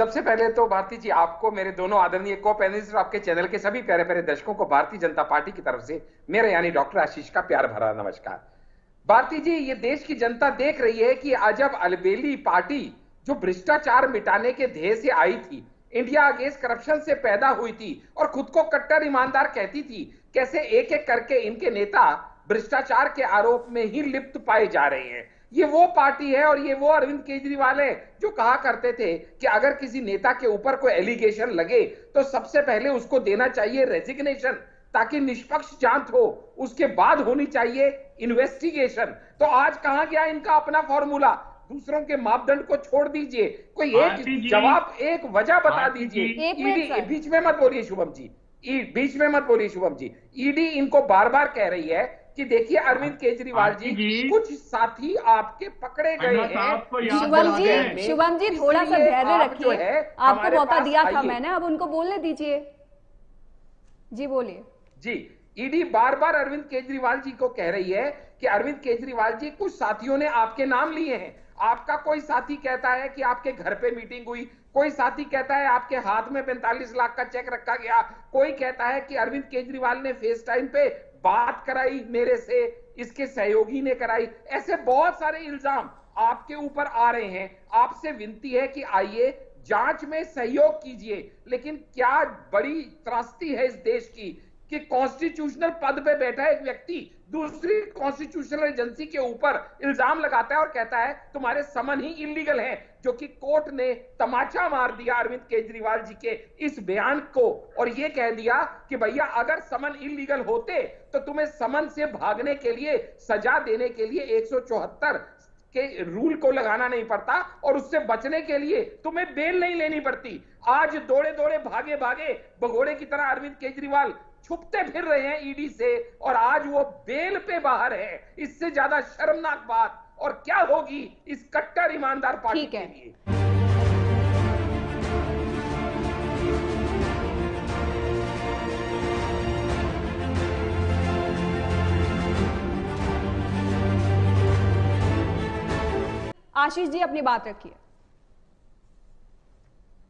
सबसे पहले तो भारती जी आपको, मेरे दोनों आदरणीय को पैनलिस्ट और आपके चैनल के सभी प्यारे प्यारे दर्शकों को भारतीय जनता पार्टी की तरफ से मेरे यानी डॉक्टर आशीष का प्यार भरा नमस्कार। भारती जी, ये देश की जनता देख रही है कि अजब अलबेली पार्टी जो भ्रष्टाचार मिटाने के ध्येय से आई थी, इंडिया अगेंस्ट करप्शन से पैदा हुई थी और खुद को कट्टर ईमानदार कहती थी, कैसे एक एक करके इनके नेता भ्रष्टाचार के आरोप में ही लिप्त पाए जा रहे हैं। ये वो पार्टी है और ये वो अरविंद केजरीवाल है जो कहा करते थे कि अगर किसी नेता के ऊपर कोई एलिगेशन लगे तो सबसे पहले उसको देना चाहिए रेजिग्नेशन, ताकि निष्पक्ष जांच हो, उसके बाद होनी चाहिए इन्वेस्टिगेशन। तो आज कहां गया इनका अपना फॉर्मूला? दूसरों के मापदंड को छोड़ दीजिए, कोई एक जवाब, एक वजह बता दीजिए। ईडी, बीच में मत बोलिए शुभम जी, बीच में मत बोलिए शुभम जी। ईडी इनको बार बार कह रही है कि देखिए अरविंद केजरीवाल जी, कुछ साथी आपके पकड़े गए हैं। शुभम जी थोड़ा सा धैर्य रखिए, आपको मौका दिया था मैंने, अब उनको बोलने दीजिए। जी बोलिए। जी, ईडी बार बार अरविंद केजरीवाल जी को कह रही है कि अरविंद केजरीवाल जी, कुछ साथियों ने आपके नाम लिए हैं। आपका कोई साथी कहता है कि आपके घर पे मीटिंग हुई, कोई साथी कहता है आपके हाथ में 45 लाख का चेक रखा गया, कोई कहता है कि अरविंद केजरीवाल ने फेस टाइम पे बात कराई मेरे से, इसके सहयोगी ने कराई। ऐसे बहुत सारे इल्जाम आपके ऊपर आ रहे हैं। आपसे विनती है कि आइए जांच में सहयोग कीजिए। लेकिन क्या बड़ी त्रासदी है इस देश की कि कॉन्स्टिट्यूशनल पद पे बैठा एक व्यक्ति दूसरी कॉन्स्टिट्यूशनल एजेंसी के ऊपर इल्जाम लगाता है और कहता है तुम्हारे समन ही इलीगल है, जो कि कोर्ट ने तमाचा मार दिया अरविंद केजरीवाल जी के इस बयान को और यह कह दिया कि भैया अगर समन इलीगल होते तो तुम्हें समन से भागने के लिए, सजा देने के लिए 174 के रूल को लगाना नहीं पड़ता और उससे बचने के लिए तुम्हें बेल नहीं लेनी पड़ती। आज दौड़े दौड़े भागे भागे भगोड़े की तरह अरविंद केजरीवाल छुपते फिर रहे हैं ईडी से और आज वो बेल पे बाहर है। इससे ज्यादा शर्मनाक बात और क्या होगी इस कट्टर ईमानदार पार्टी के लिए। आशीष जी अपनी बात रखिए।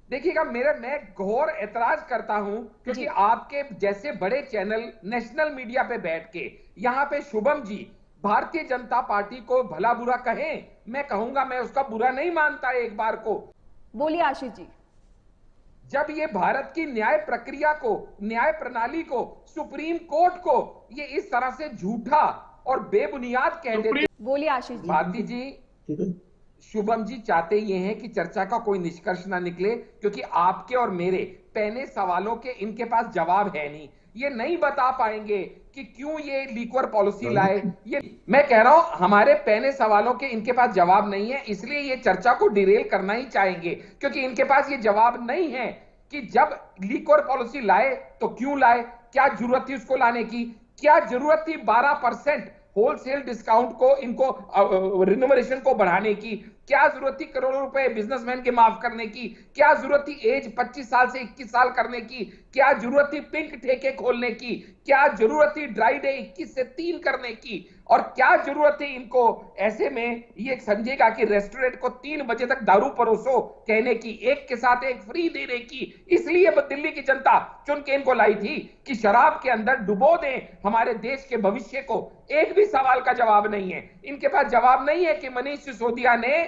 देखिएगा, मैं घोर ऐतराज करता हूं क्योंकि आपके जैसे बड़े चैनल नेशनल मीडिया पे बैठ के यहां पे शुभम जी भारतीय जनता पार्टी को भला बुरा कहें, मैं कहूंगा मैं उसका बुरा नहीं मानता एक बार को। बोलिए आशीष जी। जब ये भारत की न्याय प्रक्रिया को, न्याय प्रणाली को, सुप्रीम कोर्ट को ये इस तरह से झूठा और बेबुनियाद कह देते। बोलिए आशीष जी। भारती जी, शुभम जी चाहते ये हैं कि चर्चा का कोई निष्कर्ष ना निकले क्योंकि आपके और मेरे पहले सवालों के इनके पास जवाब है नहीं। ये नहीं बता पाएंगे कि क्यों ये लिक्वर पॉलिसी लाए। ये मैं कह रहा हूं हमारे पहले सवालों के इनके पास जवाब नहीं है, इसलिए ये चर्चा को डिरेल करना ही चाहेंगे क्योंकि इनके पास ये जवाब नहीं है कि जब लिक्वर पॉलिसी लाए तो क्यों लाए, क्या जरूरत थी उसको लाने की, क्या जरूरत थी 12% होलसेल डिस्काउंट को, इनको रिन्यूमरेशन को बढ़ाने की, क्या जरूरत थी करोड़ों रुपए बिजनेसमैन के माफ करने की, क्या जरूरत थी एज 25 साल से 21 साल करने की, क्या जरूरत थी पिंक ठेके खोलने की, क्या जरूरत थी ड्राई डे 21 से 3 करने की, और क्या जरूरत थी इनको ऐसे में ये समझेगा कि रेस्टोरेंट को 3 बजे तक दारू परोसो कहने की, एक के साथ एक फ्री देने की। इसलिए दिल्ली की जनता चुन के इनको लाई थी कि शराब के अंदर डुबो दें हमारे देश के भविष्य को। एक भी सवाल का जवाब नहीं है इनके पास। जवाब नहीं है कि मनीष सिसोदिया ने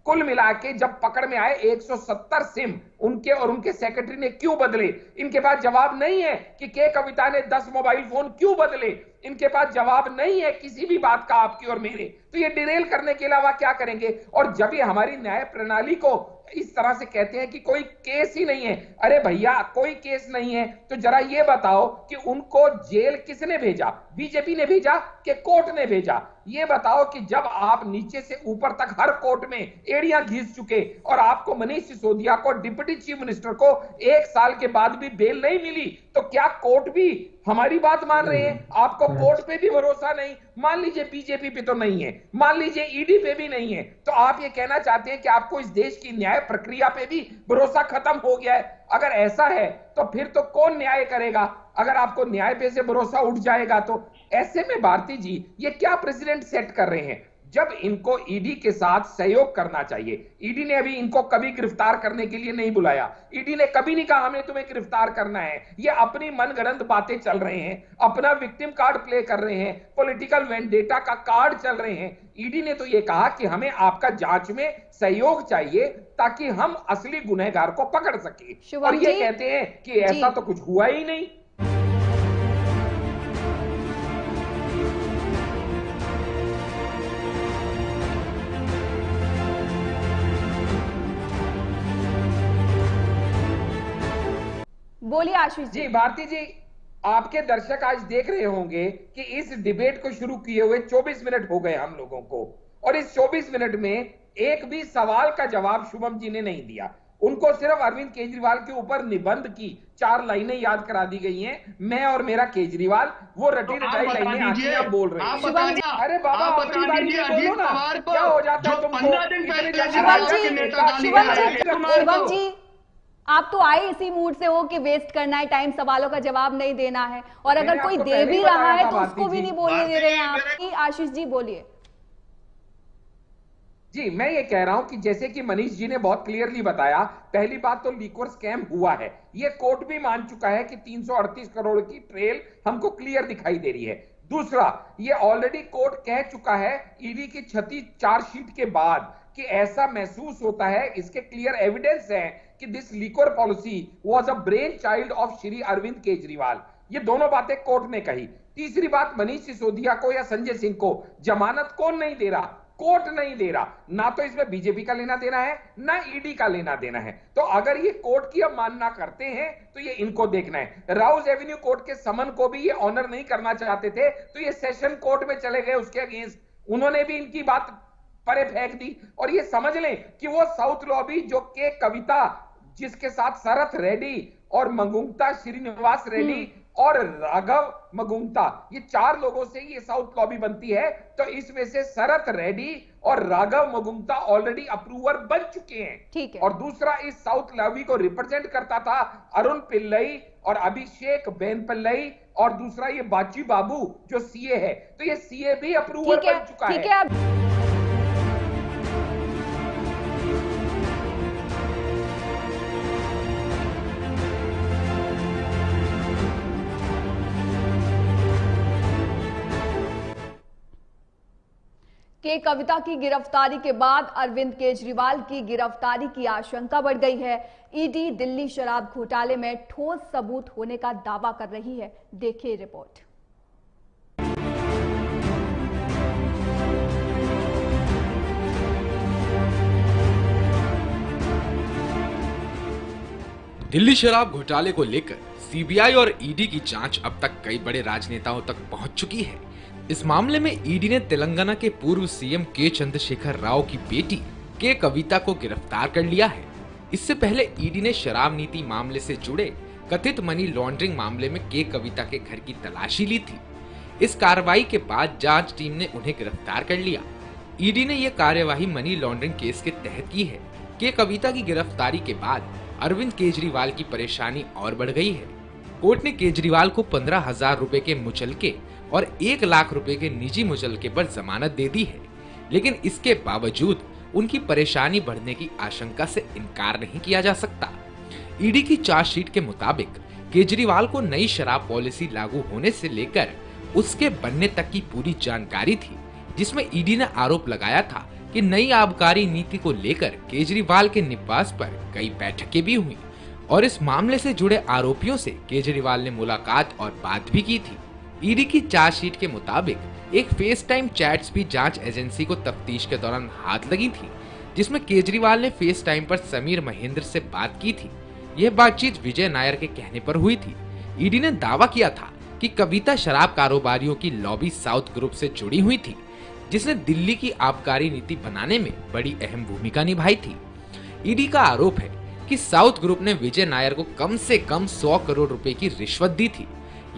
कुल मिला के जब पकड़ में आए 170 सिम उनके और उनके सेक्रेटरी ने क्यों बदले। इनके पास जवाब नहीं है कि के कविता ने 10 मोबाइल फोन क्यों बदले। इनके पास जवाब नहीं है किसी भी बात का आपकी और मेरे। तो ये डिरेल करने के अलावा क्या करेंगे। और जब ये हमारी न्याय प्रणाली को इस तरह से कहते हैं कि कोई केस ही नहीं है, अरे भैया कोई केस नहीं है तो जरा ये बताओ कि उनको जेल किसने भेजा, बीजेपी ने भेजा कि कोर्ट ने भेजा। ये बताओ कि जब आप नीचे से ऊपर तक हर कोर्ट में एड़ियां घिस चुके और आपको मनीष सिसोदिया को डिप्टी चीफ मिनिस्टर को 1 साल के बाद भी बेल नहीं मिली, तो क्या कोर्ट भी हमारी बात मान रहे हैं। आपको कोर्ट पे भी भरोसा नहीं, मान लीजिए बीजेपी पे तो नहीं है, मान लीजिए ईडी पे भी नहीं है, तो आप ये कहना चाहते हैं कि आपको इस देश की न्याय प्रक्रिया पे भी भरोसा खत्म हो गया है। अगर ऐसा है तो फिर तो कौन न्याय करेगा। अगर आपको न्याय पे से भरोसा उठ जाएगा तो ऐसे में भारती जी ये क्या प्रेसिडेंट सेट कर रहे हैं। जब इनको ईडी के साथ सहयोग करना चाहिए। ईडी ने अभी इनको कभी गिरफ्तार करने के लिए नहीं बुलाया, ईडी ने कभी नहीं कहा हमें तुम्हें गिरफ्तार करना है। ये अपनी मनगढ़ंत बातें चल रहे हैं, अपना विक्टिम कार्ड प्ले कर रहे हैं, पॉलिटिकल वेंडेटा का कार्ड चल रहे हैं। ईडी ने तो ये कहा कि हमें आपका जांच में सहयोग चाहिए ताकि हम असली गुनहगार को पकड़ सके, और ये कहते हैं कि ऐसा तो कुछ हुआ ही नहीं। बोलिए आशीष जी। भारती जी, आपके दर्शक आज देख रहे होंगे कि इस डिबेट को शुरू किए हुए 24 मिनट हो गए हम लोगों को, और इस 24 मिनट में एक भी सवाल का जवाब शुभम जी ने नहीं दिया। उनको सिर्फ अरविंद केजरीवाल के ऊपर निबंध की 4 लाइनें याद करा दी गई हैं, मैं और मेरा केजरीवाल, वो रटी रटाई लाइनें आती हैं, आप बोल रहे हैं। अरे बाबा, अपनी बारी में बोलो ना, क्या हो जाता है तुमको? शुभम जी, आप तो आए इसी मूड से हो कि वेस्ट करना है टाइम, सवालों का जवाब नहीं देना है, और अगर कोई दे भी रहा है तो उसको भी नहीं बोलने दे रहे हैं आप। आशीष जी बोलिए। जी, मैं ये कह रहा हूं कि जैसे कि मनीष जी ने बहुत क्लियरली बताया, पहली बात तो लिक्वर स्कैम हुआ है, ये कोर्ट भी मान चुका है कि 338 करोड़ की ट्रेल हमको क्लियर दिखाई दे रही है। दूसरा, ये ऑलरेडी कोर्ट कह चुका है ईडी की 36 चार्जशीट के बाद कि ऐसा महसूस होता है, इसके क्लियर एविडेंस है कि this liquor policy was a brainchild of Shri Arvind Kejriwal. ये दोनों बातें कोर्ट ने कही। तीसरी बात, मनीष सिसोदिया को या संजय सिंह को जमानत कौन नहीं दे रहा? कोर्ट नहीं दे रहा। ना तो इसमें बीजेपी का लेना देना है, ना ईडी का लेना देना है। तो अगर ये कोर्ट की अवमानना करते हैं तो ये इनको देखना है। राउज एवेन्यू कोर्ट के समन को भी ये ऑनर नहीं करना चाहते थे, तो ये सेशन कोर्ट में चले गए उसके अगेंस्ट, उन्होंने भी इनकी बात परे फेंक दी। और ये समझ लें कि वो साउथ लॉबी जो के कविता, जिसके साथ शरत रेड्डी और मगुंगता श्रीनिवास रेड्डी और राघव मगुंगता, ये 4 लोगों से ये साउथ लॉबी बनती है। तो इसमें से शरत रेड्डी और राघव मगुंगता ऑलरेडी अप्रूवर बन चुके हैं। ठीक है। और दूसरा, इस साउथ लॉबी को रिप्रेजेंट करता था अरुण पिल्लई और अभिषेक बेनपल्लई, और दूसरा ये बाची बाबू जो सीए है, तो ये सीए भी अप्रूवर बन चुका है। के कविता की गिरफ्तारी के बाद अरविंद केजरीवाल की गिरफ्तारी की आशंका बढ़ गई है। ईडी दिल्ली शराब घोटाले में ठोस सबूत होने का दावा कर रही है। देखिए रिपोर्ट। दिल्ली शराब घोटाले को लेकर सीबीआई और ईडी की जांच अब तक कई बड़े राजनेताओं तक पहुंच चुकी है। इस मामले में ईडी ने तेलंगाना के पूर्व सीएम के चंद्रशेखर राव की बेटी के कविता को गिरफ्तार कर लिया है। इससे पहले ईडी ने शराब नीति मामले से जुड़े कथित मनी लॉन्ड्रिंग मामले में के कविता के घर की तलाशी ली थी। इस कार्रवाई के बाद जांच टीम ने उन्हें गिरफ्तार कर लिया। ईडी ने यह कार्यवाही मनी लॉन्ड्रिंग केस के तहत की है। के कविता की गिरफ्तारी के बाद अरविंद केजरीवाल की परेशानी और बढ़ गई है। कोर्ट ने केजरीवाल को 15,000 रुपए के मुचलके और 1 लाख रुपए के निजी मुचलके पर जमानत दे दी है, लेकिन इसके बावजूद उनकी परेशानी बढ़ने की आशंका से इनकार नहीं किया जा सकता। ईडी की चार्जशीट के मुताबिक केजरीवाल को नई शराब पॉलिसी लागू होने से लेकर उसके बनने तक की पूरी जानकारी थी, जिसमें ईडी ने आरोप लगाया था कि नई आबकारी नीति को लेकर केजरीवाल के निवास पर कई बैठकें भी हुई और इस मामले से जुड़े आरोपियों से केजरीवाल ने मुलाकात और बात भी की थी। ईडी की चार्जशीट के मुताबिक एक फेस टाइम चैट्स भी जांच एजेंसी को तफ्तीश के दौरान हाथ लगी थी, जिसमें केजरीवाल ने फेस टाइम पर समीर महेंद्र से बात की थी। यह बातचीत विजय नायर के कहने पर हुई थी। ईडी ने दावा किया था कि कविता शराब कारोबारियों की लॉबी साउथ ग्रुप से जुड़ी हुई थी, जिसने दिल्ली की आबकारी नीति बनाने में बड़ी अहम भूमिका निभाई थी। ईडी का आरोप है कि साउथ ग्रुप ने विजय नायर को कम से कम 100 करोड़ रुपए की रिश्वत दी थी।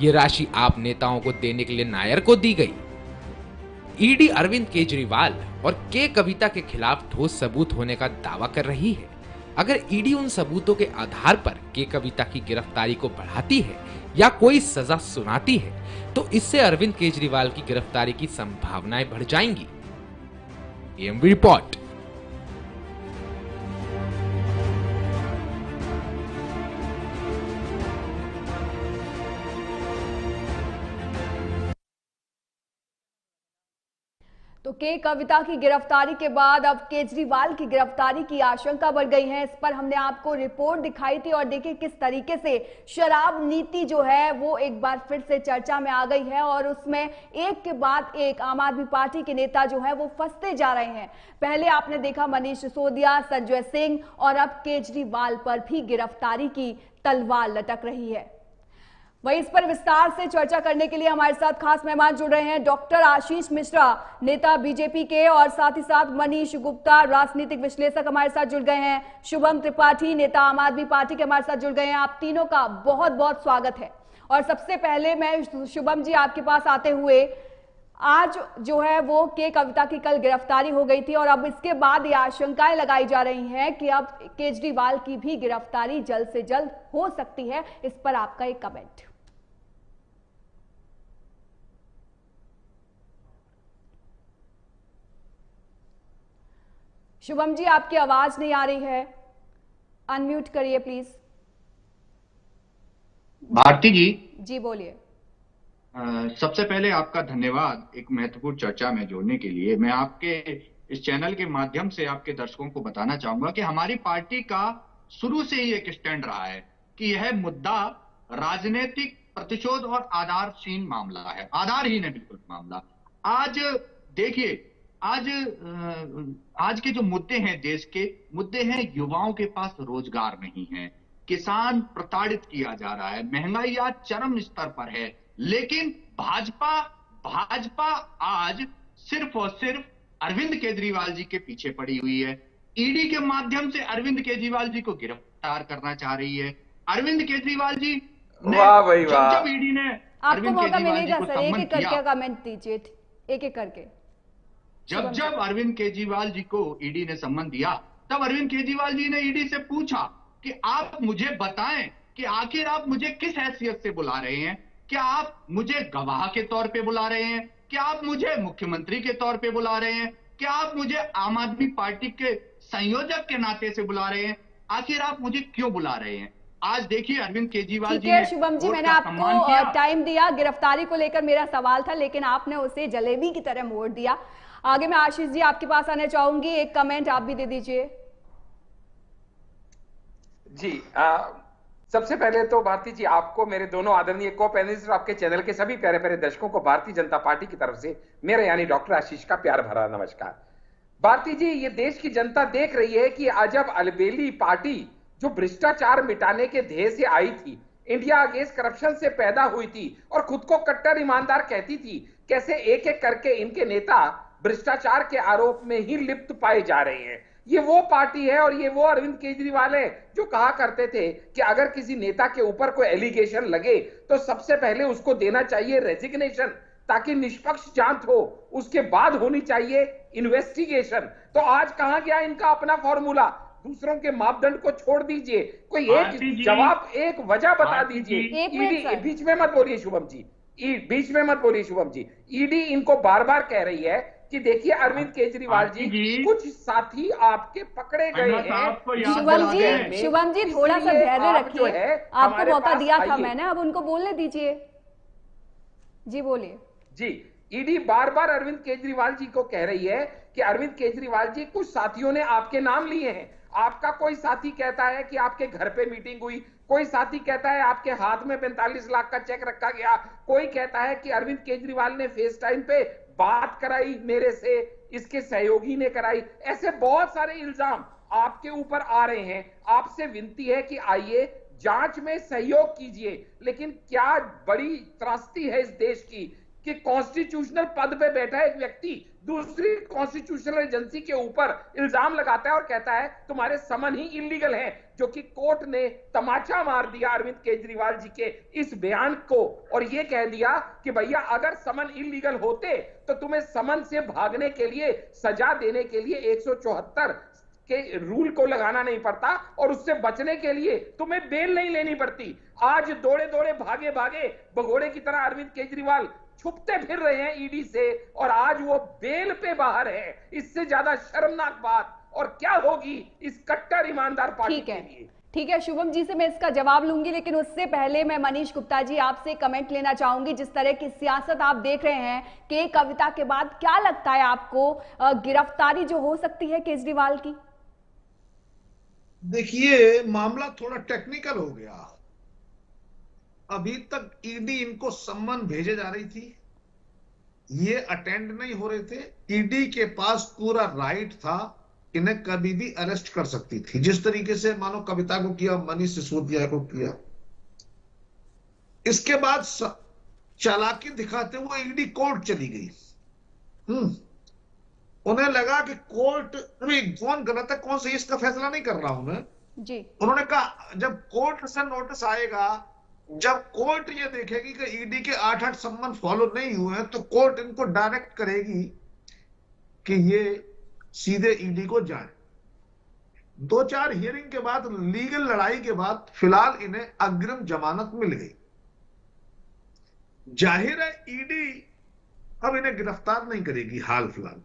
ये राशि आप नेताओं को देने के लिए नायर को दी गई। ईडी अरविंद केजरीवाल और के कविता के खिलाफ ठोस सबूत होने का दावा कर रही है। अगर ईडी उन सबूतों के आधार पर के कविता की गिरफ्तारी को बढ़ाती है या कोई सजा सुनाती है, तो इससे अरविंद केजरीवाल की गिरफ्तारी की संभावनाएं बढ़ जाएंगी। AMV report. तो के कविता की गिरफ्तारी के बाद अब केजरीवाल की गिरफ्तारी की आशंका बढ़ गई है। इस पर हमने आपको रिपोर्ट दिखाई थी और देखिए किस तरीके से शराब नीति जो है वो एक बार फिर से चर्चा में आ गई है और उसमें एक के बाद एक आम आदमी पार्टी के नेता जो है वो फंसते जा रहे हैं। पहले आपने देखा मनीष सिसोदिया, संजय सिंह और अब केजरीवाल पर भी गिरफ्तारी की तलवार लटक रही है। वहीं इस पर विस्तार से चर्चा करने के लिए हमारे साथ खास मेहमान जुड़ रहे हैं डॉक्टर आशीष मिश्रा, नेता बीजेपी के, और साथ ही साथ मनीष गुप्ता, राजनीतिक विश्लेषक हमारे साथ जुड़ गए हैं। शुभम त्रिपाठी, नेता आम आदमी पार्टी के, हमारे साथ जुड़ गए हैं। आप तीनों का बहुत बहुत स्वागत है। और सबसे पहले मैं शुभम जी आपके पास आते हुए, आज जो है वो के कविता की कल गिरफ्तारी हो गई थी और अब इसके बाद ये आशंकाएं लगाई जा रही हैं कि अब केजरीवाल की भी गिरफ्तारी जल्द से जल्द हो सकती है। इस पर आपका एक कमेंट। शुभम जी आपकी आवाज नहीं आ रही है, अनम्यूट करिए प्लीज। भारती जी बोलिए। सबसे पहले आपका धन्यवाद एक महत्वपूर्ण चर्चा में जोड़ने के लिए। मैं आपके इस चैनल के माध्यम से आपके दर्शकों को बताना चाहूंगा कि हमारी पार्टी का शुरू से ही एक स्टैंड रहा है कि यह मुद्दा राजनीतिक प्रतिशोध और आधारहीन मामला है, आधारहीन है बिल्कुल मामला। आज देखिए, आज के जो मुद्दे हैं, देश के मुद्दे हैं, युवाओं के पास रोजगार नहीं है, किसान प्रताड़ित किया जा रहा है, महंगाई आज चरम स्तर पर है। लेकिन भाजपा आज सिर्फ और सिर्फ अरविंद केजरीवाल जी के पीछे पड़ी हुई है। ईडी के माध्यम से अरविंद केजरीवाल जी को गिरफ्तार करना चाह रही है। अरविंद केजरीवाल जी ने जब ईडी ने आपको मौका मिलेगा सर, एक एक करके कमेंट दीजिए, एक एक करके। जब अरविंद केजरीवाल जी को ईडी ने सम्मन दिया, तब अरविंद केजरीवाल जी ने ईडी से पूछा कि आप मुझे बताएं कि आखिर आप मुझे किस हैसियत से बुला रहे हैं। क्या आप मुझे गवाह के तौर पे बुला रहे हैं? क्या आप मुझे मुख्यमंत्री के तौर पे बुला रहे हैं? क्या आप मुझे आम आदमी पार्टी के संयोजक के नाते से बुला रहे हैं? आखिर आप मुझे क्यों बुला रहे हैं? आज देखिए अरविंद केजरीवाल जी ने, शुभम जी मैंने आपको टाइम दिया, गिरफ्तारी को लेकर मेरा सवाल था लेकिन आपने उसे जलेबी की तरह मोड़ दिया। आगे मैं आशीष जी आपके पास आने चाहूंगी, एक कमेंट आप भी दे दीजिए। जी सबसे पहले तो भारती जी आपको, मेरे दोनों आदरणीय को पैनलिस्ट और आपके चैनल के सभी प्यारे प्यारे दर्शकों को भारतीय जनता पार्टी की तरफ से मेरे यानी डॉक्टर आशीष का प्यार भरा नमस्कार। भारती जी, ये देश की जनता देख रही है कि अजब अलबेली पार्टी जो भ्रष्टाचार मिटाने के ध्येय से आई थी, इंडिया अगेंस्ट करप्शन से पैदा हुई थी और खुद को कट्टर ईमानदार कहती थी, कैसे एक एक करके इनके नेता भ्रष्टाचार के आरोप में ही लिप्त पाए जा रहे हैं। ये वो पार्टी है और ये वो अरविंद केजरीवाल है जो कहा करते थे कि अगर किसी नेता के ऊपर कोई एलिगेशन लगे तो सबसे पहले उसको देना चाहिए रेजिग्नेशन ताकि निष्पक्ष जांच हो, उसके बाद होनी चाहिए इन्वेस्टिगेशन। तो आज कहां गया इनका अपना फॉर्मूला? दूसरों के मापदंड को छोड़ दीजिए, कोई एक जवाब, एक वजह बता दीजिए। ईडी, बीच में मत बोलिए शुभम जी, बीच में मत बोलिए शुभम जी। ईडी इनको बार बार कह रही है कि देखिए अरविंद केजरीवाल जी, कुछ साथी आपके पकड़े गए हैं। शुभम जी थोड़ा सा धैर्य रखिए, आपको मौका दिया था मैंने, अब उनको बोलने दीजिए। जी बोलिए। जी, ईडी बार बार अरविंद केजरीवाल जी को कह रही है कि अरविंद केजरीवाल जी, कुछ साथियों ने आपके नाम लिए हैं। आपका कोई साथी कहता है कि आपके घर पे मीटिंग हुई, कोई साथी कहता है आपके हाथ में 45 लाख का चेक रखा गया, कोई कहता है कि अरविंद केजरीवाल ने फेस टाइम पे बात कराई मेरे से, इसके सहयोगी ने कराई। ऐसे बहुत सारे इल्जाम आपके ऊपर आ रहे हैं। आपसे विनती है कि आइए जांच में सहयोग कीजिए। लेकिन क्या बड़ी त्रासदी है इस देश की कि कॉन्स्टिट्यूशनल पद पे बैठा एक व्यक्ति दूसरी कॉन्स्टिट्यूशनल एजेंसी के ऊपर इल्जाम लगाता है और कहता है तुम्हारे समन ही इलीगल है, जो कि कोर्ट ने तमाचा मार दिया अरविंद केजरीवाल जी के इस बयान को और यह कह दिया कि भैया अगर समन इलीगल होते तो तुम्हें समन से भागने के लिए, सजा देने के लिए 174 के रूल को लगाना नहीं पड़ता और उससे बचने के लिए तुम्हें बेल नहीं लेनी पड़ती। आज दौड़े दौड़े भागे भागे भगोड़े की तरह अरविंद केजरीवाल छुपते फिर रहे हैं ईडी से, और आज वो बेल पे बाहर है। इससे ज्यादा शर्मनाक बात और क्या होगी इस कट्टर ईमानदार पार्टी के लिए। ठीक है, शुभम जी से मैं इसका जवाब लूंगी, लेकिन उससे पहले मैं मनीष गुप्ता जी आपसे कमेंट लेना चाहूंगी। जिस तरह की सियासत आप देख रहे हैं कि कविता के बाद क्या लगता है आपको, गिरफ्तारी जो हो सकती है केजरीवाल की? देखिए, मामला थोड़ा टेक्निकल हो गया। अभी तक ईडी इनको सम्मन भेजे जा रही थी, ये अटेंड नहीं हो रहे थे। ईडी के पास पूरा राइट था, इन्हें कभी भी अरेस्ट कर सकती थी, जिस तरीके से मानो कविता को किया, मनीष सिसोदिया को किया। इसके बाद चालाकी दिखाते हुए ईडी कोर्ट चली गई। उन्हें लगा कि कोर्ट अभी कौन गलत है कौन सही इसका फैसला नहीं कर रहा हूं मैं जी। उन्होंने कहा जब कोर्ट से नोटिस आएगा, जब कोर्ट ये देखेगी कि ईडी के 8-8 सम्मन फॉलो नहीं हुए हैं, तो कोर्ट इनको डायरेक्ट करेगी कि ये सीधे ईडी को जाए। 2-4 हियरिंग के बाद, लीगल लड़ाई के बाद फिलहाल इन्हें अग्रिम जमानत मिल गई। जाहिर है ईडी अब इन्हें गिरफ्तार नहीं करेगी हाल फिलहाल।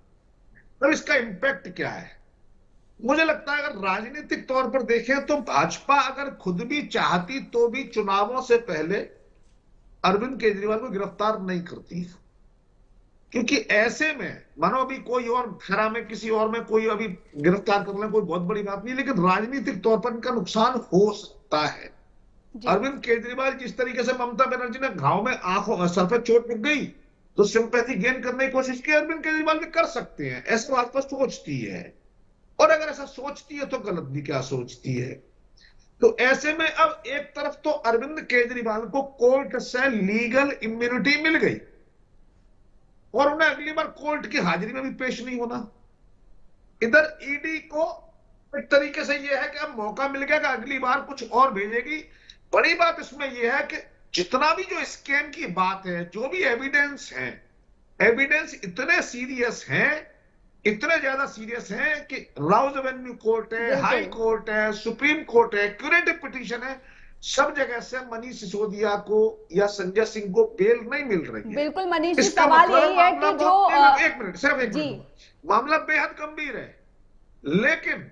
अब इसका इंपैक्ट क्या है? मुझे लगता है अगर राजनीतिक तौर पर देखें तो भाजपा अगर खुद भी चाहती तो भी चुनावों से पहले अरविंद केजरीवाल को गिरफ्तार नहीं करती, क्योंकि ऐसे में मानो अभी कोई और खरा में किसी और में कोई अभी गिरफ्तार कर ले, कोई बहुत बड़ी बात नहीं, लेकिन राजनीतिक तौर पर इनका नुकसान हो सकता है। अरविंद केजरीवाल जिस तरीके से ममता बनर्जी ने घाव में आंखों सर पर चोट लग गई तो सिंपैथी गेन करने की कोशिश की, अरविंद केजरीवाल भी कर सकते हैं, ऐसा भाजपा सोचती है। और अगर ऐसा सोचती है तो गलत भी क्या सोचती है। तो ऐसे में अब एक तरफ तो अरविंद केजरीवाल को कोर्ट से लीगल इम्यूनिटी मिल गई और उन्हें अगली बार कोर्ट की हाजिरी में भी पेश नहीं होना। इधर ईडी को एक तरीके से यह है कि अब मौका मिल गया कि अगली बार कुछ और भेजेगी। बड़ी बात इसमें यह है कि जितना भी जो स्कैम की बात है, जो भी एविडेंस है, एविडेंस इतने सीरियस हैं, इतने ज्यादा सीरियस हैं कि राउज एवेन्यू कोर्ट है, हाई कोर्ट है, सुप्रीम कोर्ट है, क्यूरेटिव पिटीशन है, सब जगह से मनीष सिसोदिया को या संजय सिंह को बेल नहीं मिल रही है। बिल्कुल मनीष जी, सवाल यही है कि जो एक मिनट, सिर्फ एक मिनट, मामला बेहद गंभीर है। लेकिन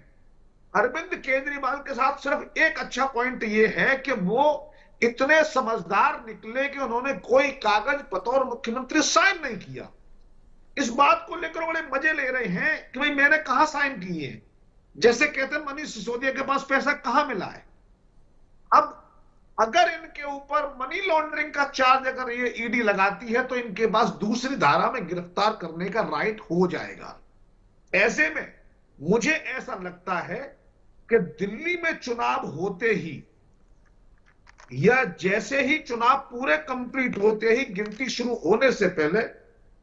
अरविंद केजरीवाल के साथ सिर्फ एक अच्छा पॉइंट ये है कि वो इतने समझदार निकले कि उन्होंने कोई कागज बतौर मुख्यमंत्री साइन नहीं किया। इस बात को लेकर बड़े मजे ले रहे हैं कि भाई मैंने कहां साइन किए हैं, जैसे कहते हैं मनीष सिसोदिया के पास पैसा कहां मिला है। अब अगर इनके ऊपर मनी लॉन्ड्रिंग का चार्ज अगर ये ईडी लगाती है तो इनके पास दूसरी धारा में गिरफ्तार करने का राइट हो जाएगा। ऐसे में मुझे ऐसा लगता है कि दिल्ली में चुनाव होते ही या जैसे ही चुनाव पूरे कंप्लीट होते ही गिनती शुरू होने से पहले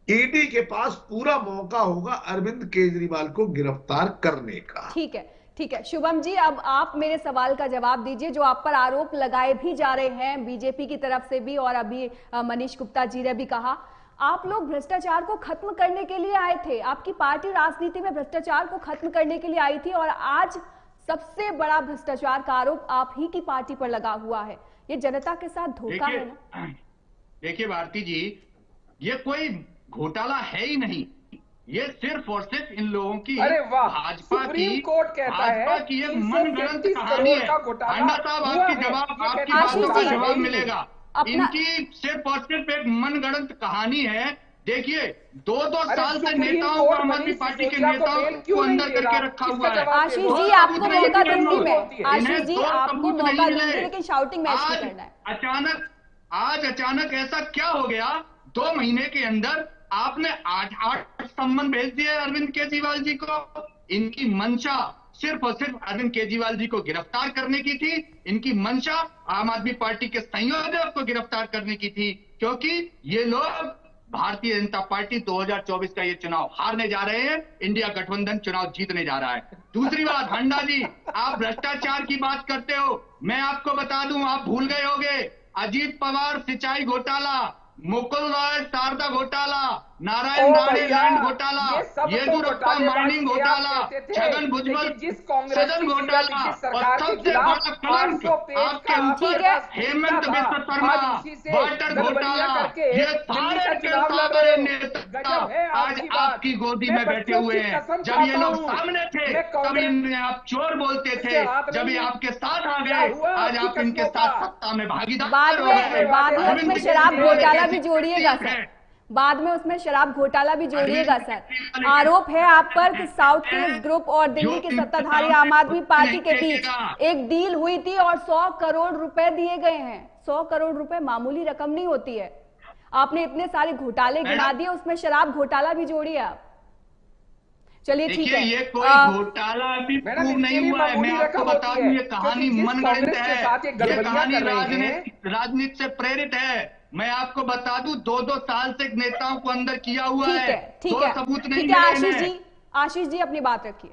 ईडी के पास पूरा मौका होगा अरविंद केजरीवाल को गिरफ्तार करने का। ठीक है, ठीक है शुभम जी, अब आप मेरे सवाल का जवाब दीजिए। जो आप पर आरोप लगाए भी जा रहे हैं बीजेपी की तरफ से भी, और अभी मनीष गुप्ता जी ने भी कहा, आप लोग भ्रष्टाचार को खत्म करने के लिए आए थे, आपकी पार्टी राजनीति में भ्रष्टाचार को खत्म करने के लिए आई थी, और आज सबसे बड़ा भ्रष्टाचार का आरोप आप ही की पार्टी पर लगा हुआ है। ये जनता के साथ धोखा है ना? देखिए भारती जी, ये कोई घोटाला है ही नहीं, ये सिर्फ और सिर्फ इन लोगों की भाजपा की एक मनगढ़ंत कहानी है। अंडा साहब आपकी बातों का जवाब मिलेगा। इनकी सिर्फ और सिर्फ एक मनगढ़ंत कहानी है। देखिए 2-2 साल से नेताओं को, आम आदमी पार्टी के नेताओं को अंदर करके रखा हुआ है। आशीष जी आपको मौका दूंगी मैं, आशीष जी आपको मौका दूंगी, लेकिन शाउटिंग मैच नहीं करना है। आज अचानक ऐसा क्या हो गया? 2 महीने के अंदर आपने 8 सम्मन भेज दिए अरविंद केजरीवाल जी को। इनकी मंशा सिर्फ और सिर्फ अरविंद केजरीवाल जी को गिरफ्तार करने की थी। इनकी मंशा आम आदमी पार्टी के संयोजक को गिरफ्तार करने की थी, क्योंकि ये लोग भारतीय जनता पार्टी 2024 का ये चुनाव हारने जा रहे हैं, इंडिया गठबंधन चुनाव जीतने जा रहा है। दूसरी बात, हंडा जी आप भ्रष्टाचार की बात करते हो, मैं आपको बता दूं, आप भूल गए होंगे अजीत पवार सिंचाई घोटाला, मुकुल रॉय शारदा घोटाला, नारायण राणे लैंड घोटाला, तो येदियुरप्पा माइनिंग घोटाला, छगन भुजबल सदन घोटाला, और सबसे बड़ा कलंक आपके ऊपर हेमंत बिस्व शर्मा वाटर घोटाला, ये सारे के सारे नेता आज आपकी गोदी में बैठे हुए हैं। जब ये लोग सामने थे तब इन्हें आप चोर बोलते थे, जब ये आपके साथ आ गए आज आप इनके साथ सत्ता में भागीदार हो रहे हैं। बाद में उसमें शराब घोटाला भी जोड़िएगा सर, बाद में उसमें शराब घोटाला भी जोड़िएगा सर। आरोप है आप पर कि साउथ ईस्ट ग्रुप और दिल्ली के सत्ताधारी आम आदमी पार्टी के बीच एक डील हुई थी और 100 करोड़ रुपए दिए गए हैं। 100 करोड़ रुपए मामूली रकम नहीं होती है। आपने इतने सारे घोटाले गिना दिए, उसमें शराब घोटाला भी जोड़िए आप। चलिए ठीक है, ये कोई घोटाला अभी प्रूव नहीं हुआ है। मैं आपको बता दूं ये कहानी मनगढ़ंत है, ये कहानी राजनीति से प्रेरित है। मैं आपको बता दूं 2-2 साल से नेताओं को अंदर किया हुआ है। ठीक है, सबूत नहीं है। आशीष जी अपनी बात रखिए।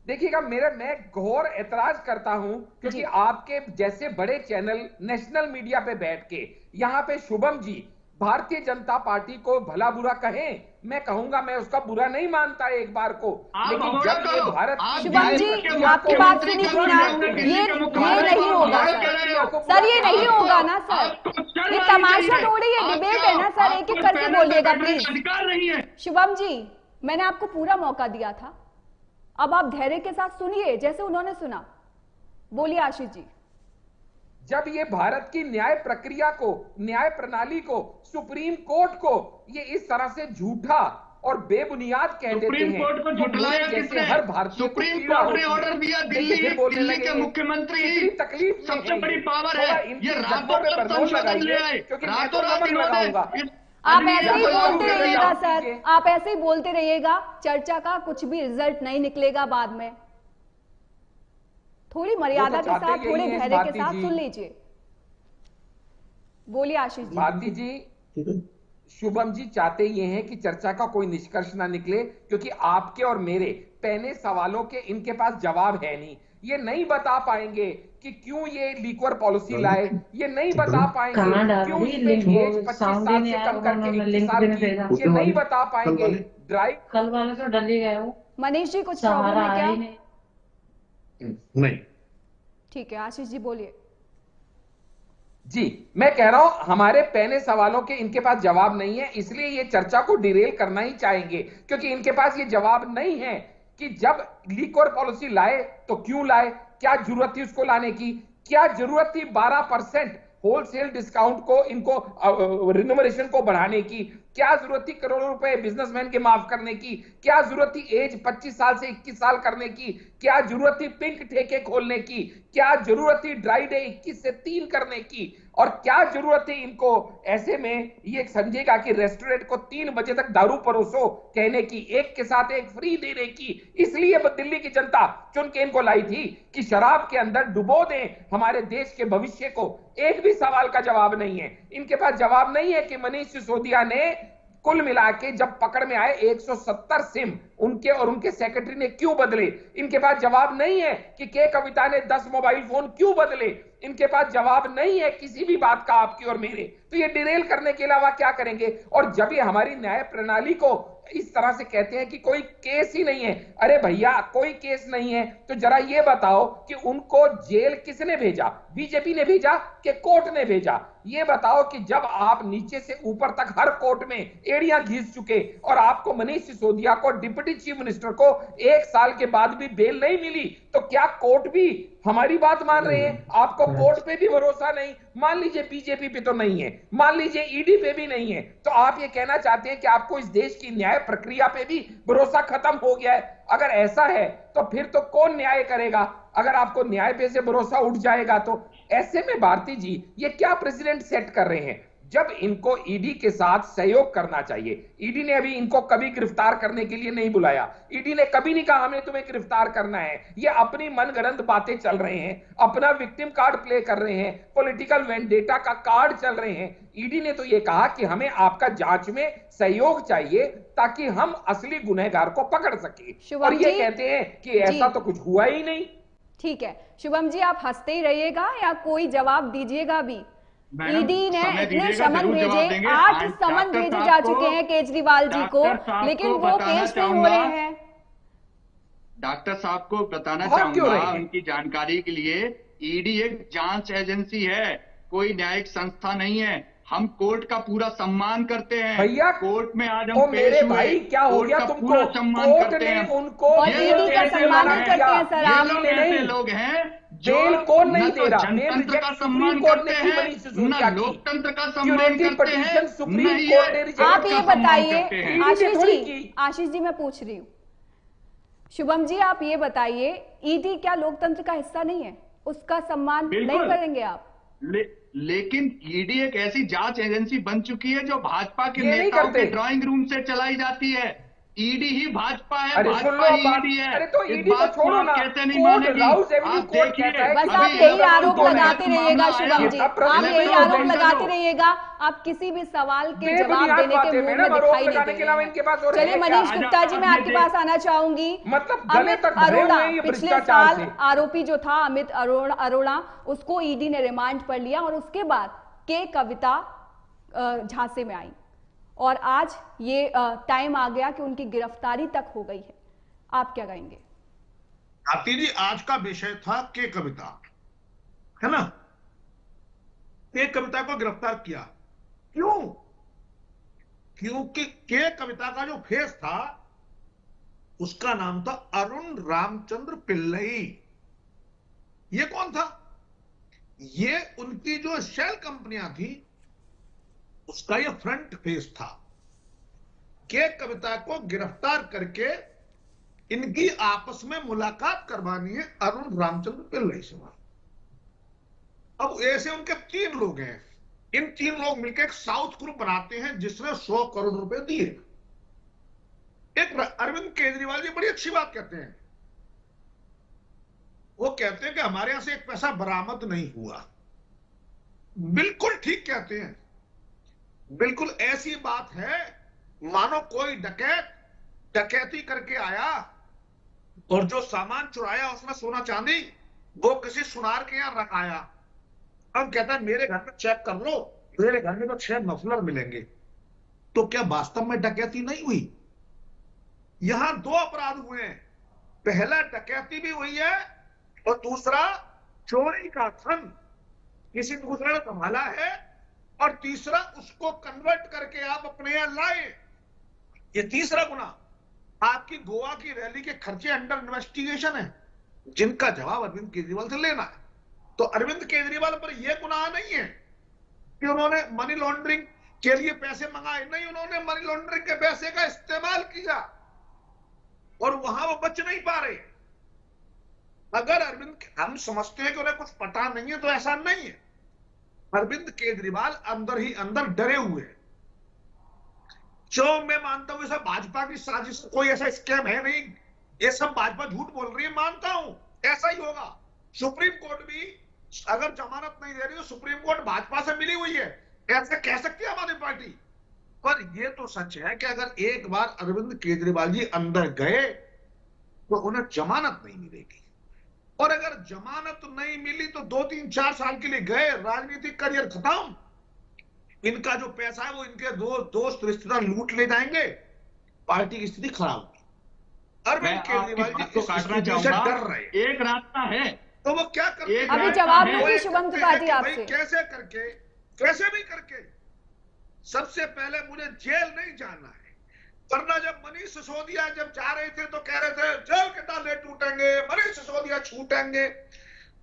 देखिएगा, मैं घोर ऐतराज करता हूं क्योंकि आपके जैसे बड़े चैनल नेशनल मीडिया पे बैठ के यहाँ पे शुभम जी भारतीय जनता पार्टी को भला बुरा कहें, मैं कहूंगा मैं उसका बुरा नहीं मानता एक बार को, लेकिन जब ये भारत शुभम जी आपकी बात सुनी थी ना, ये नहीं होगा सर, ये नहीं होगा ना सर, ये तमाशा थोड़ी है, डिबेट है ना सर, एक एक करके बोलिएगा प्लीज। शुभम जी मैंने आपको पूरा मौका दिया था, अब आप धैर्य के साथ सुनिए जैसे उन्होंने सुना। बोलिए आशीष जी। जब ये भारत की न्याय प्रक्रिया को, न्याय प्रणाली को, सुप्रीम कोर्ट को ये इस तरह से झूठा और बेबुनियाद कह देते हैं, सुप्रीम कोर्ट को झुठलाया किसने? हर भारतीय सुप्रीम कोर्ट ने ऑर्डर दिया, दिल्ली के मुख्यमंत्री तकलीफ सबसे बड़ी पावर है, ये रातों रात संशोधन ले आए, रातों रात इन्होंने। आप ऐसे ही बोलते रहिएगा सर, आप ऐसे ही बोलते रहिएगा, चर्चा का कुछ भी रिजल्ट नहीं निकलेगा बाद में। थोड़ी मर्यादा के साथ, थोड़े धैर्य के साथ सुन लीजिए। बोलिए आशीष जी। भारती जी, शुभम जी चाहते ये हैं कि चर्चा का कोई निष्कर्ष ना निकले क्योंकि आपके और मेरे पहले सवालों के इनके पास जवाब है नहीं। ये नहीं बता पाएंगे कि क्यों ये लिक्वर पॉलिसी लाए, ये नहीं बता पाएंगे क्यों इसमें एज 25 साल से कम करके 21 साल की, ये नहीं बता पाएंगे ड्राइव। कल वाले तो डल ही गए हो। मनीष जी कुछ प्रॉब्लम है क्या? नहीं। ठीक है आशीष जी बोलिए। जी मैं कह रहा हूं हमारे पहले सवालों के इनके पास जवाब नहीं है, इसलिए ये चर्चा को डिरेल करना ही चाहेंगे क्योंकि इनके पास ये जवाब नहीं है कि जब लिक्वर पॉलिसी लाए तो क्यों लाए, क्या जरूरत थी उसको लाने की, क्या जरूरत थी 12% होलसेल डिस्काउंट को, इनको रिन्यूमरेशन को बढ़ाने की, क्या जरूरत थी करोड़ों रुपए बिजनेसमैन के माफ करने की, क्या जरूरत थी एज 25 साल से 21 साल करने की, क्या जरूरत थी पिंक ठेके खोलने की, क्या जरूरत थी ड्राई डे 21 से 3 करने की, और क्या जरूरत थी इनको ऐसे में ये समझेगा कि रेस्टोरेंट को 3 बजे तक दारू परोसो कहने की, एक के साथ एक फ्री देने की। इसलिए दिल्ली की जनता चुन के इनको लाई थी कि शराब के अंदर डुबो दें हमारे देश के भविष्य को। एक भी सवाल का जवाब नहीं है इनके पास। जवाब नहीं है कि मनीष सिसोदिया ने कुल मिला के जब पकड़ में आए 170 सिम उनके और उनके सेक्रेटरी ने क्यों बदले। इनके पास जवाब नहीं है कि के कविता ने 10 मोबाइल फोन क्यों बदले। इनके पास जवाब नहीं है किसी भी बात का आपकी और मेरे। तो ये डिरेल करने के अलावा क्या करेंगे। और जब ये हमारी न्याय प्रणाली को इस तरह से कहते हैं कि कोई केस ही नहीं है, अरे भैया कोई केस नहीं है तो जरा ये बताओ कि उनको जेल किसने भेजा, बीजेपी ने भेजा कि कोर्ट ने भेजा। ये बताओ कि जब आप नीचे से ऊपर तक हर कोर्ट में एड़ियां घिस चुके और आपको मनीष सिसोदिया को डिप्टी चीफ मिनिस्टर को 1 साल के बाद भी बेल नहीं मिली तो क्या कोर्ट भी हमारी बात मान रहे हैं। आपको कोर्ट पे भी भरोसा नहीं, मान लीजिए बीजेपी पे तो नहीं है, मान लीजिए ईडी पे भी नहीं है, तो आप ये कहना चाहते हैं कि आपको इस देश की न्याय प्रक्रिया पे भी भरोसा खत्म हो गया है। अगर ऐसा है तो फिर तो कौन न्याय करेगा। अगर आपको न्याय पे से भरोसा उठ जाएगा तो ऐसे में भारती जी ये क्या प्रेसिडेंट सेट कर रहे हैं। जब इनको ईडी के साथ सहयोग करना चाहिए, ईडी ने अभी इनको कभी गिरफ्तार करने के लिए नहीं बुलाया, ईडी ने कभी नहीं कहा हमें तुम्हें गिरफ्तार करना है। ये अपनी मनगढ़ंत बातें चल रहे हैं, अपना विक्टिम कार्ड प्ले कर रहे हैं, पॉलिटिकल वेंडेटा का कार्ड चल रहे हैं। ईडी ने तो ये कहा कि हमें आपका जांच में सहयोग चाहिए ताकि हम असली गुनहगार को पकड़ सके, और ये कहते हैं कि ऐसा तो कुछ हुआ ही नहीं। ठीक है शुभम जी, आप हंसते ही रहिएगा या कोई जवाब दीजिएगा भी। मैडम, ईडी ने समय इतने दीजिएगा, समन जरूर जवाब भेजे, देंगे। 8 आज समन डॉक्टर भेजे साहब जा को- चुके हैं केजरीवाल जी को, डॉक्टर साहब लेकिन को वो बताना पेश नहीं हो चाहूंगा, रहे हैं। डॉक्टर साहब को बताना भाग क्यों चाहूंगा रहे हैं? उनकी जानकारी के लिए, ईडी एक जांच एजेंसी है, कोई न्यायिक संस्था नहीं है। हम कोर्ट का पूरा सम्मान करते हैं। भैया, कोर्ट में आज हम ओ पेश मेरे हुए, भाई, क्या हो कोर्ट गया का तुमको? पूरा सम्मान कोर्ट करते ने हैं। उनको और ये ईडी लोग का ऐसे सम्मान लोग नहीं हैं, करते हैं सर ये आप। लोग नहीं, ऐसे नहीं। लोग हैं जो बेल कौन नहीं न दे तो रहा? बेल जनतंत्र का रिजेक्ट सम्मान सुप्रीम कोर्ट ने करते की मनीष हैं, सिसोदिया न की। लोकतंत्र का सम्मान क्यूरेटिव करते पिटीशन हैं, सुप्रीम न कोर्ट ने ये रिजेक्ट आप ये बताइए, ईडी ने आशीष थोड़ी जी, की। आशीष जी मैं पूछ रही हूँ, शुभम जी आप ये बताइए, ईडी क्या लोकतंत्र का हिस्सा नहीं है? उसका सम्मान नहीं बिल्कुल। करेंगे आप? लेकिन ईडी एक ऐसी जांच एजेंसी बन चुकी है जो भाजपा के ये नहीं नेताओं करते। के ड्राइंग रूम से चलाई जाती है। ईडी ही भाजपा है, अरे सुन भाजपा लो ही बात। ईडी है। अरे तो इस ईडी को बात छोड़ो आप ना, कैसे नहीं कोर्ट मानेगी? राउस एवेन्यू आप कोर्ट देखिए, कहता है बस कि आप अभी यही इलेवन आरोप कौन है? लगाते रहिएगा शुभम जी, ये सब आप यही प्रश्न आरोप है। लगाते रहिएगा, आप किसी भी सवाल के जवाब बेबुनियाद देने के बातें मुंह में मैडम, आरोप दिखाई नहीं लगाने दे के अलावा रहे इनके पास और हैं। है चलिए क्या? मनीष गुप्ता जी, मैं आपके पास आना चाहूंगी। मतलब गले अमित तक भरे हुए अरोड़ा, हैं ये पिछले भ्रष्टाचार साल से। आरोपी जो था अमित अरोड़ा, उसको ईडी ने रिमांड पर लिया और उसके बाद के कविता झांसे में आई और आज ये टाइम आ गया कि उनकी गिरफ्तारी तक हो गई है। आप क्या कहेंगे? आती जी, आज का विषय था के कविता, है ना? के कविता को गिरफ्तार किया, क्यों? क्योंकि के कविता का जो फेस था उसका नाम था अरुण रामचंद्र पिल्लई। ये कौन था? ये उनकी जो शेल कंपनियां थी उसका ये फ्रंट फेस था। के कविता को गिरफ्तार करके इनकी आपस में मुलाकात करवानी है अरुण रामचंद्र पिल्लई से। अब ऐसे उनके 3 लोग हैं, इन 3 लोग मिलकर एक साउथ ग्रुप बनाते हैं जिसने 100 करोड़ रुपए दिए। एक अरविंद केजरीवाल जी बड़ी अच्छी बात कहते हैं, वो कहते हैं कि हमारे यहां से एक पैसा बरामद नहीं हुआ। बिल्कुल ठीक कहते हैं, बिल्कुल ऐसी बात है मानो कोई डकैती करके आया और जो सामान चुराया उसमें सोना चांदी वो किसी सुनार के यहां रखाया। अब कहता है मेरे घर में चेक कर लो, मेरे घर में तो 6 मफलर मिलेंगे। तो क्या वास्तव में डकैती नहीं हुई? यहां 2 अपराध हुए हैं, पहला डकैती भी हुई है और दूसरा चोरी का धन किसी दूसरे ने संभाला है और तीसरा उसको कन्वर्ट करके आप अपने यहां लाए। ये तीसरा गुना। आपकी गोवा की रैली के खर्चे अंडर इन्वेस्टिगेशन है जिनका जवाब अरविंद केजरीवाल से लेना है। तो अरविंद केजरीवाल पर यह गुनाह नहीं है कि उन्होंने मनी लॉन्ड्रिंग के लिए पैसे मंगाए, नहीं, उन्होंने मनी लॉन्ड्रिंग के पैसे का इस्तेमाल किया और वहां वो बच नहीं पा रहे। अगर अरविंद, हम समझते हैं कि उन्हें कुछ पता नहीं है, तो ऐसा नहीं है। अरविंद केजरीवाल अंदर ही अंदर डरे हुए हैं। जो मैं मानता हूं सब भाजपा की साजिश, कोई ऐसा स्कैम है नहीं, ये सब भाजपा झूठ बोल रही है, मानता हूं ऐसा ही होगा। सुप्रीम कोर्ट भी अगर जमानत नहीं दे रही तो सुप्रीम कोर्ट भाजपा से मिली हुई है, ऐसे कह सकती है आम आदमी पार्टी। पर यह तो सच है कि अगर एक बार अरविंद केजरीवाल जी अंदर गए तो उन्हें जमानत नहीं मिलेगी, और अगर जमानत नहीं मिली तो 2, 3, 4 साल के लिए गए, राजनीतिक करियर खत्म। इनका जो पैसा है वो इनके दोस्त रिश्तेदार लूट ले जाएंगे, पार्टी की स्थिति खराब होगी। अरविंद केजरीवाल जी को काटना चाहूंगा, डर रहे, एक रास्ता है तो वो क्या करते हैं? अभी जवाब दूंगी शुभम त्रिपाठी आपसे। कैसे करके, कैसे भी करके, सबसे पहले मुझे जेल नहीं जाना है। वरना जब मनीष सिसोदिया जब जा रहे थे तो कह रहे थे जेल के ताले टूटेंगे, मनीष सिसोदिया छूटेंगे।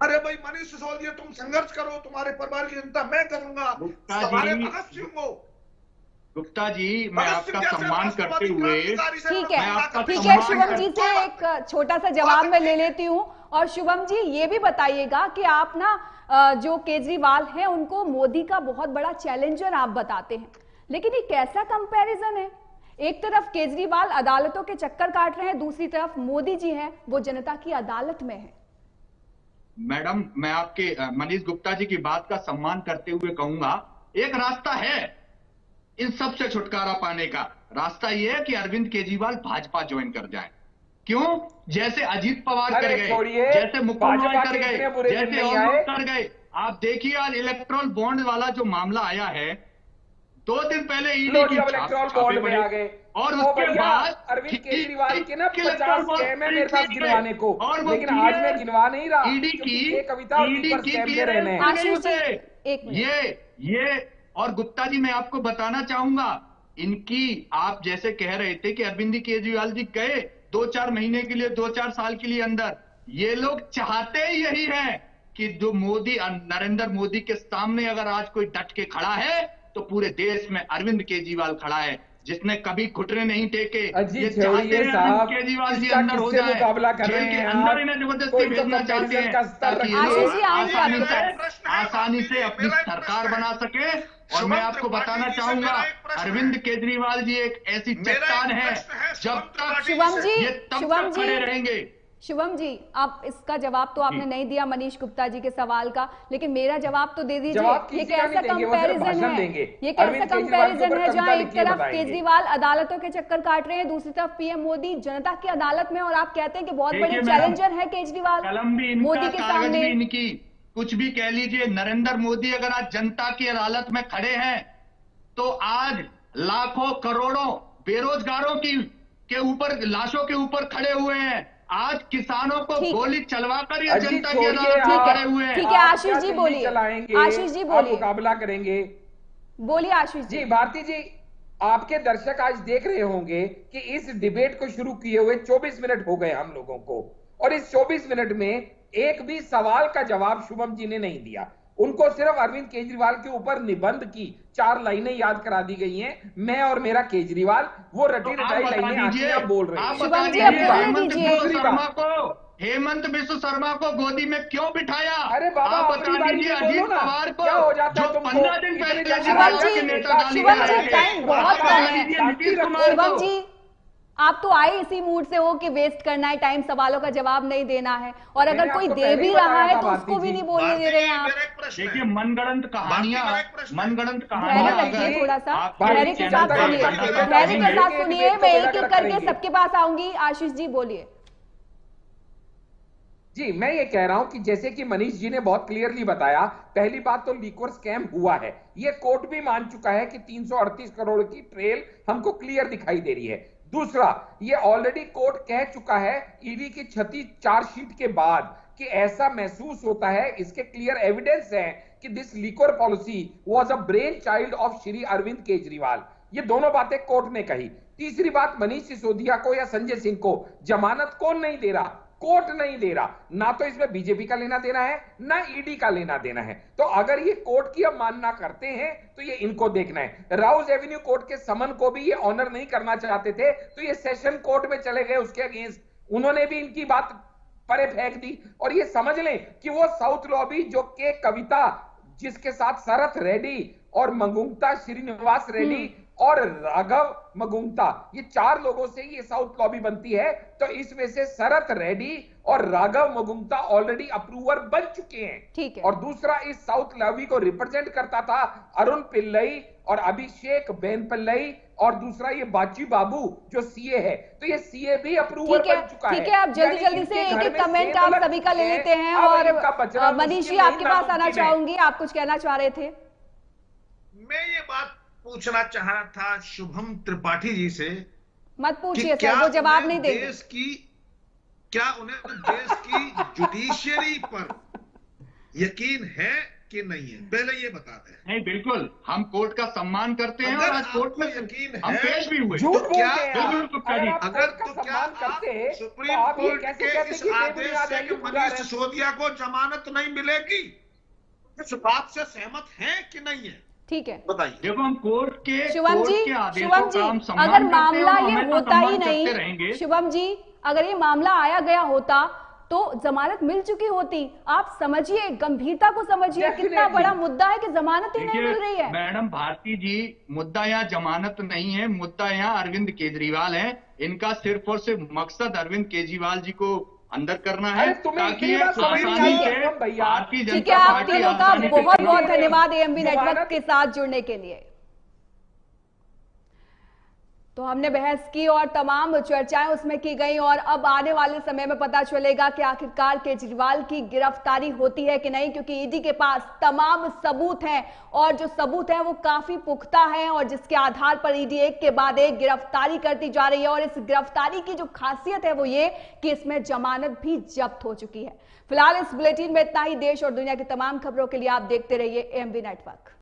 अरे भाई मनीष सिसोदिया तुम संघर्ष करो, तुम्हारे परिवार की चिंता मैं करूंगा। हमारे भगत सिंह को, गुप्ता जी, मैं आपका सम्मान करते हुए, ठीक है शुभम जी से एक छोटा सा जवाब मैं ले लेती हूँ। और शुभम जी ये भी बताइएगा कि आप ना जो केजरीवाल हैं उनको मोदी का बहुत बड़ा चैलेंजर आप बताते हैं, लेकिन ये कैसा कंपैरिजन है? एक तरफ केजरीवाल अदालतों के चक्कर काट रहे हैं, दूसरी तरफ मोदी जी हैं वो जनता की अदालत में है। मैडम, मैं आपके मनीष गुप्ता जी की बात का सम्मान करते हुए कहूंगा, एक रास्ता है इन सब से छुटकारा पाने का। रास्ता यह है कि अरविंद केजरीवाल भाजपा ज्वाइन कर जाएं। क्यों? जैसे अजीत पवार कर गए, जैसे मुकुल रॉय कर गए, जैसे और लोग कर गए। आप देखिए आज इलेक्ट्रॉल बॉन्ड वाला जो मामला आया है, 2 दिन पहले ईडी लो की जब इलेक्ट्रॉल बॉन्ड में आ गए और तो उसके भैया बाद अरविंद केजरीवाल के ना इलेक्ट्रॉल 50 बॉन्ड स्कैम है मेरे पास ठीक है। गिनवाने को, और वो लेकिन आज मैं गिनवा नहीं रहा ईडी क्योंकि की ये कविता और ईडी दीपक की स्कैम में क्लियरेंस रहने हैं। नहीं आशीष जी, होते। एक मिनट। ये और गुप्ता जी मैं आपको बताना चाहूंगा, इनकी आप जैसे कह रहे थे कि अरविंद केजरीवाल जी गए 2-4 महीने के लिए, 2-4 साल के लिए अंदर, ये लोग चाहते ही यही है कि जो मोदी, नरेंद्र मोदी के सामने अगर आज कोई डट के खड़ा है तो पूरे देश में अरविंद केजरीवाल खड़ा है, जिसने कभी घुटने नहीं टेके। अजीत ये छोड़िए चाहते हैं साहब, अरविंद केजरीवाल जी इसका अंदर हो किससे जाए, मुकाबला कर जेल रहे के हैं अंदर आप? इन्हें जबरदस्ती कोई तो भेजना चाहते कंपैरिजन हैं का स्तर ताकि ये आशीष लोग जी, आएंगे आसानी आपके से पास। आसानी से अपनी सरकार बना सके। और मैं आपको बताना चाहूंगा, अरविंद केजरीवाल जी एक ऐसी चट्टान है, जब तक शुभम जी, ये तब शुभम तक जी, खड़े रहेंगे। शुभम जी, आप इसका जवाब तो आपने नहीं दिया मनीष गुप्ता जी के सवाल का, लेकिन मेरा जवाब तो दे दीजिए। जवाब ये किसी का कैसा नहीं देंगे, वो सिर्फ कंपैरिजन भाषण है? देंगे। ये कैसा अरविंद केजरीवाल के कंपैरिजन ऊपर है जहां कविता एक लिखिए, तरफ बताएंगे। केजरीवाल अदालतों के चक्कर काट रहे हैं, दूसरी तरफ पीएम मोदी जनता की अदालत में, और आप कहते हैं कि बहुत बड़े देखिए मैडम, चैलेंजर है केजरीवाल कलम भी इनका, मोदी के कागज सामने। भी इनकी, कुछ भी कह लीजिए। नरेंद्र मोदी अगर आज जनता की अदालत में खड़े हैं तो आज लाखों करोड़ों बेरोजगारों के ऊपर, लाशों के ऊपर खड़े हुए हैं। आज किसानों को ठीक। गोली चलवाकर ये अजीत जनता की छोड़िए, अदालत में आप- खड़े हुए हैं। ठीक है, आप आशीष क्या जी दिल्ली बोलिए। चलाएंगे? आशीष जी आप बोलिए। मुकाबला करेंगे? बोलिए आशीष जी जी। भारती जी, आपके दर्शक आज देख रहे होंगे कि इस डिबेट को शुरू किए हुए 24 मिनट हो गए हम लोगों को, और इस 24 मिनट में एक भी सवाल का जवाब शुभम जी ने नहीं दिया। उनको सिर्फ अरविंद केजरीवाल के ऊपर निबंध की 4 लाइनें याद करा दी गई हैं, मैं और मेरा केजरीवाल, वो रटी रटाई लाइनें आती हैं, आप बोल रहे हैं। शुभम जी, अब बोलने दीजिए। हेमंत बिश्व शर्मा को गोदी में क्यों बिठाया? अरे बाबा, आप अपनी बता बारी दीजिए में बोलो अजीत ना, पवार को, क्या हो जाता है जो तुमको? 15 दिन इतने पहले जल्दी शुभम भाजपा जी, के नेता गाली शुभम दे जी, रहे थे। टाइम बहुत आप कम बता है। दीजिए, शांति रखो। शुभम जी, आप तो आए इसी मूड से हो कि वेस्ट करना है टाइम, सवालों का जवाब नहीं देना है, और अगर मैंने कोई आपको दे पहले भी ही रहा बताया है था, तो उसको भारती भी जी। नहीं बोलने दे रहे हैं आप। देखिए मनगढ़ंत कहानियां, मनगढ़ंत धैर्य कहानियां रखिए थोड़ा सा, आपके धैर्य के चैनल साथ पर सुनिए, लगातार धैर्य के साथ करेंगे। सुनिए, मैं एक एक करेंगे। करके सबके पास आऊंगी। आशीष जी बोलिए। जी, मैं ये कह रहा हूं कि जैसे कि मनीष जी ने बहुत क्लियरली बताया, पहली बात तो लिक्वर स्कैम हुआ है, ये कोर्ट भी मान चुका है कि 338 करोड़ की ट्रेल हमको क्लियर दिखाई दे रही है। दूसरा, ये ऑलरेडी कोर्ट कह चुका है ईडी की 36 चार्जशीट के बाद कि ऐसा महसूस होता है, इसके क्लियर एविडेंस है कि this liquor policy was a brainchild of Shri Arvind Kejriwal. ये दोनों बातें कोर्ट ने कही। तीसरी बात, मनीष सिसोदिया को या संजय सिंह को जमानत कौन नहीं दे रहा? कोर्ट नहीं दे रहा। ना तो इसमें बीजेपी का लेना देना है, ना ईडी का लेना देना है। तो अगर ये कोर्ट की अब मानना करते हैं तो ये इनको देखना है। राउज एवेन्यू कोर्ट के समन को भी ये ऑनर नहीं करना चाहते थे, तो ये सेशन कोर्ट में चले गए उसके अगेंस्ट, उन्होंने भी इनकी बात परे फेंक दी। और ये समझ लें कि वो साउथ लॉबी जो के कविता, जिसके साथ शरथ रेड्डी और मगुंगता श्रीनिवास रेड्डी और राघव मगुंगता, ये 4 लोगों से ये साउथ लॉबी बनती है। तो इसमें से शरथ रेड्डी और राघव मगुंगता ऑलरेडी अप्रूवर बन चुके हैं। ठीक है। और दूसरा, इस साउथ लॉबी को रिप्रेजेंट करता था अरुण पिल्लई और अभिषेक बेनपल्लई, और दूसरा ये बाची बाबू जो सीए है। तो ये सीए भी अप्रूवर बन चुका है। ठीक है, आप जल्दी जल्दी से एक एक कमेंट आप सभी का ले लेते हैं, और मनीष जी आपके पास आना चाहूंगी, आप कुछ कहना चाह रहे थे। मैं ये बात पूछना चाह रहा था शुभम त्रिपाठी जी से, मत पूछिए सर, वो जवाब नहीं देंगे। क्या उन्हें देश की जुडिशियरी पर यकीन है कि नहीं है, पहले ये बता दें। नहीं, बिल्कुल हम कोर्ट का सम्मान करते हैं, और आज कोर्ट में यकीन है, हम पेश भी हुए। झूठ बोलते हैं आप। बिल्कुल गुप्ता जी, अगर तो क्या आप सुप्रीम कोर्ट के इस आदेश से कि मनीष सिसोदिया को जमानत नहीं मिलेगी, इस बात से सहमत हैं कि नहीं है? ठीक है, बताइए। देखो हम कोर्ट के शुभम जी, आदेशों शुभम का हम जी, सम्मान अगर करते हैं, मामला और ये हमें तो होता ही सम्मान करते नहीं, रहेंगे। शुभम जी, अगर ये मामला आया गया होता तो जमानत मिल चुकी होती। आप समझिए, गंभीरता को समझिए, कितना बड़ा मुद्दा है कि जमानत ही नहीं मिल रही है। मैडम भारती जी, मुद्दा यहाँ जमानत नहीं है, मुद्दा यहाँ अरविंद केजरीवाल है। इनका सिर्फ और सिर्फ मकसद अरविंद केजरीवाल जी को अंदर करना है, ताकि ये आसानी से भारतीय ठीक है, जनता आप पार्टी तीनों का आसानी से बहुत बहुत चुनाव धन्यवाद एएमबी नेटवर्क के साथ जुड़ने के लिए। तो हमने बहस की और तमाम चर्चाएं उसमें की गई और अब आने वाले समय में पता चलेगा कि आखिरकार केजरीवाल की गिरफ्तारी होती है कि नहीं, क्योंकि ईडी के पास तमाम सबूत हैं और जो सबूत हैं वो काफी पुख्ता हैं और जिसके आधार पर ईडी एक के बाद एक गिरफ्तारी करती जा रही है। और इस गिरफ्तारी की जो खासियत है वो ये कि इसमें जमानत भी जब्त हो चुकी है। फिलहाल इस बुलेटिन में इतना ही। देश और दुनिया की तमाम खबरों के लिए आप देखते रहिए AMV नेटवर्क।